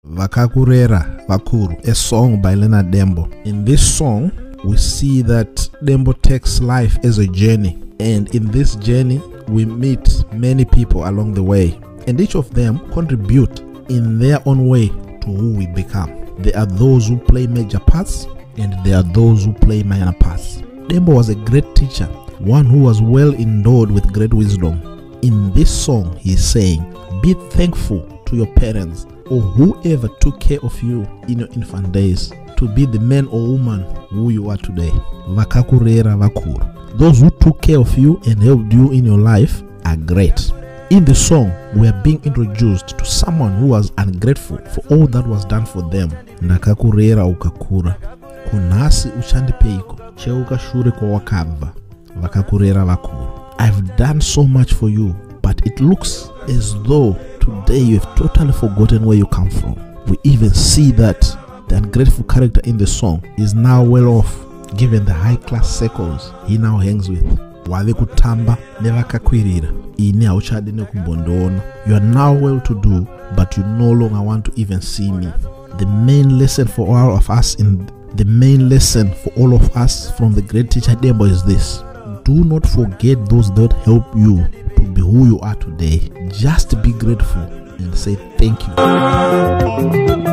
Vakakurera, Vakuru, a song by Leonard Dembo. In this song, we see that Dembo takes life as a journey, and in this journey, we meet many people along the way, and each of them contribute in their own way to who we become. There are those who play major parts, and there are those who play minor parts. Dembo was a great teacher, one who was well endowed with great wisdom. In this song, he is saying, be thankful to your parents or whoever took care of you in your infant days to be the man or woman who you are today. Vakakurera, Vakuru. Those who took care of you and helped you in your life are great. In the song, we are being introduced to someone who was ungrateful for all that was done for them. Ndakakurera ukakura. Kunasi uchandipeiko. Cheuka shure kwa wakabva. Vakakurera, Vakuru. I've done so much for you, but it looks as though today you have totally forgotten where you come from. We even see that the ungrateful character in the song is now well off, given the high-class circles he now hangs with. Wale kutamba nevakakwirira ini hauchadi nekumbondona. You are now well to do, but you no longer want to even see me. The main lesson for all of us from the great teacher Dembo is this: do not forget those that help you to be who you are today. Just be grateful and say thank you.